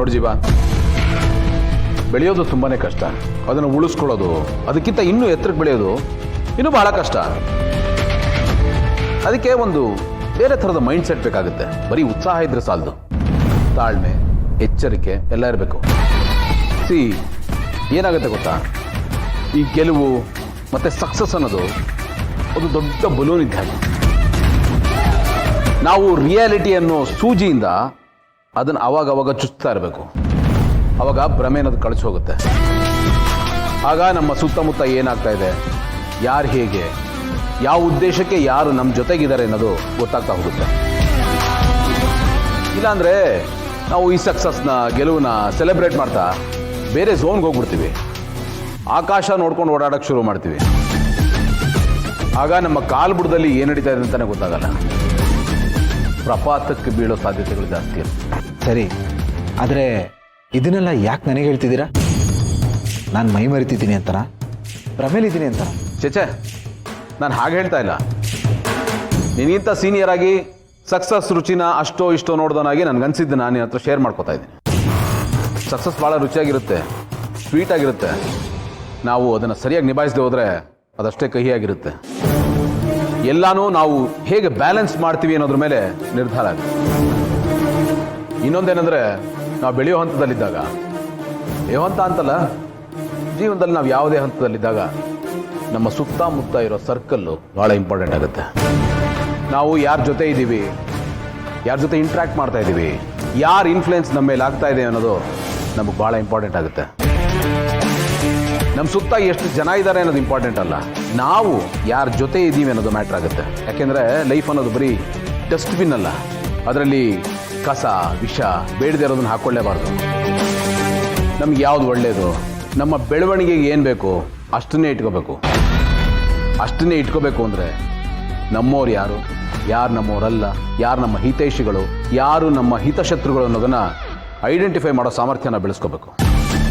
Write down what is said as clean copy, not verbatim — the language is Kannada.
ನೋಡಿ ಜೀವ, ಬೆಳೆಯೋದು ತುಂಬಾ ಕಷ್ಟ. ಅದನ್ನು ಉಳಿಸ್ಕೊಳ್ಳೋದು, ಅದಕ್ಕಿಂತ ಇನ್ನೂ ಎತ್ತರಕ್ಕೆ ಬೆಳೆಯೋದು ಇನ್ನೂ ಬಹಳ ಕಷ್ಟ. ಅದಕ್ಕೆ ಒಂದು ಬೇರೆ ಥರದ ಮೈಂಡ್ ಸೆಟ್ ಬೇಕಾಗುತ್ತೆ. ಬರೀ ಉತ್ಸಾಹ ಇದ್ರೆ ಸಾಲದು, ತಾಳ್ಮೆ, ಎಚ್ಚರಿಕೆ ಎಲ್ಲ ಇರಬೇಕು. ಏನಾಗುತ್ತೆ ಗೊತ್ತಾ, ಈ ಗೆಲುವು ಮತ್ತು ಸಕ್ಸಸ್ ಅನ್ನೋದು ಒಂದು ದೊಡ್ಡ ಬಲೂನ್ ಇದ್ದ ಹಾಗೆ. ನಾವು ರಿಯಾಲಿಟಿ ಅನ್ನೋ ಸೂಜಿಯಿಂದ ಅದನ್ನು ಅವಾಗ ಚುಚ್ತಾ ಇರಬೇಕು. ಅವಾಗ ಭ್ರಮೆ ಅನ್ನೋದು ಕಳಿಸಿ ಹೋಗುತ್ತೆ. ಆಗ ನಮ್ಮ ಸುತ್ತಮುತ್ತ ಏನಾಗ್ತಾ ಇದೆ, ಯಾರು ಹೇಗೆ, ಯಾವ ಉದ್ದೇಶಕ್ಕೆ ಯಾರು ನಮ್ಮ ಜೊತೆಗಿದ್ದಾರೆ ಅನ್ನೋದು ಗೊತ್ತಾಗ್ತಾ ಹೋಗುತ್ತೆ. ಇಲ್ಲಾಂದರೆ ನಾವು ಈ ಸಕ್ಸಸ್ನ, ಗೆಲುವನ್ನ ಸೆಲೆಬ್ರೇಟ್ ಮಾಡ್ತಾ ಬೇರೆ ಝೋನ್ಗೆ ಹೋಗ್ಬಿಡ್ತೀವಿ. ಆಕಾಶ ನೋಡ್ಕೊಂಡು ಓಡಾಡೋಕ್ಕೆ ಶುರು ಮಾಡ್ತೀವಿ. ಆಗ ನಮ್ಮ ಕಾಲು ಬುಡದಲ್ಲಿ ಏನು ನಡೀತಾ ಇದೆ ಅಂತಲೇ ಗೊತ್ತಾಗಲ್ಲ. ಪ್ರಪಾತಕ್ಕೆ ಬೀಳೋ ಸಾಧ್ಯತೆಗಳು ಜಾಸ್ತಿ ಇರುತ್ತೆ. ಸರಿ, ಆದರೆ ಇದನ್ನೆಲ್ಲ ಯಾಕೆ ನನಗೆ ಹೇಳ್ತಿದ್ದೀರಾ? ನಾನು ಮೈ ಮರಿತಿದ್ದೀನಿ ಅಂತನಾ, ಭ್ರಮೇಲಿದ್ದೀನಿ ಅಂತ? ಚೇಚೆ, ನಾನು ಹಾಗೆ ಹೇಳ್ತಾ ಇಲ್ಲ. ನೀನಿಂತ ಸೀನಿಯರ್ ಆಗಿ ಸಕ್ಸಸ್ ರುಚಿನ ಅಷ್ಟೋ ಇಷ್ಟೋ ನೋಡ್ದೋನಾಗಿ ನನಗನ್ಸಿದ್ದು ನಾನು ನಿನ್ನ ಹತ್ರ ಶೇರ್ ಮಾಡ್ಕೋತಾ ಇದ್ದೀನಿ. ಸಕ್ಸಸ್ ಭಾಳ ರುಚಿಯಾಗಿರುತ್ತೆ, ಸ್ವೀಟ್ ಆಗಿರುತ್ತೆ. ನಾವು ಅದನ್ನು ಸರಿಯಾಗಿ ನಿಭಾಯಿಸದೆ ಹೋದರೆ ಅದಷ್ಟೇ ಕಹಿಯಾಗಿರುತ್ತೆ. ಎಲ್ಲಾನು ನಾವು ಹೇಗೆ ಬ್ಯಾಲೆನ್ಸ್ ಮಾಡ್ತೀವಿ ಅನ್ನೋದ್ರ ಮೇಲೆ ನಿರ್ಧಾರ ಆಗುತ್ತೆ. ಇನ್ನೊಂದೇನೆಂದರೆ, ನಾವು ಬೆಳೆಯೋ ಹಂತದಲ್ಲಿದ್ದಾಗ, ಬೆಳೆಯೋ ಹಂತ ಅಂತಲ್ಲ, ಜೀವನದಲ್ಲಿ ನಾವು ಯಾವುದೇ ಹಂತದಲ್ಲಿದ್ದಾಗ ನಮ್ಮ ಸುತ್ತಮುತ್ತ ಇರೋ ಸರ್ಕಲ್ಲು ಭಾಳ ಇಂಪಾರ್ಟೆಂಟ್ ಆಗುತ್ತೆ. ನಾವು ಯಾರ ಜೊತೆ ಇದ್ದೀವಿ, ಯಾರ ಜೊತೆ ಇಂಟ್ರ್ಯಾಕ್ಟ್ ಮಾಡ್ತಾ ಇದ್ದೀವಿ, ಯಾರ ಇನ್ಫ್ಲುಯೆನ್ಸ್ ನಮ್ಮ ಮೇಲೆ ಆಗ್ತಾ ಇದೆ ಅನ್ನೋದು ನಮಗೆ ಭಾಳ ಇಂಪಾರ್ಟೆಂಟ್ ಆಗುತ್ತೆ. ನಮ್ಮ ಸುತ್ತ ಎಷ್ಟು ಜನ ಇದ್ದಾರೆ ಅನ್ನೋದು ಇಂಪಾರ್ಟೆಂಟ್ ಅಲ್ಲ, ನಾವು ಯಾರ ಜೊತೆ ಇದ್ದೀವಿ ಅನ್ನೋದು ಮ್ಯಾಟ್ರ್ ಆಗುತ್ತೆ. ಯಾಕೆಂದರೆ ಲೈಫ್ ಅನ್ನೋದು ಬರೀ ಡಸ್ಟ್ಬಿನ್ ಅಲ್ಲ, ಅದರಲ್ಲಿ ಕಸ, ವಿಷ ಬೇಡದೇ ಇರೋದನ್ನು ಹಾಕ್ಕೊಳ್ಳೇಬಾರ್ದು. ನಮ್ಗೆ ಯಾವುದು ಒಳ್ಳೆಯದು, ನಮ್ಮ ಬೆಳವಣಿಗೆಗೆ ಏನು ಬೇಕು ಅಷ್ಟನ್ನೇ ಇಟ್ಕೋಬೇಕು. ಅಷ್ಟನ್ನೇ ಇಟ್ಕೋಬೇಕು ಅಂದರೆ ನಮ್ಮೋರು ಯಾರು, ಯಾರು ನಮ್ಮೋರಲ್ಲ, ಯಾರು ನಮ್ಮ ಹಿತೈಷಿಗಳು, ಯಾರು ನಮ್ಮ ಹಿತಶತ್ರುಗಳು ಅನ್ನೋದನ್ನು ಐಡೆಂಟಿಫೈ ಮಾಡೋ ಸಾಮರ್ಥ್ಯನ ಬೆಳೆಸ್ಕೋಬೇಕು.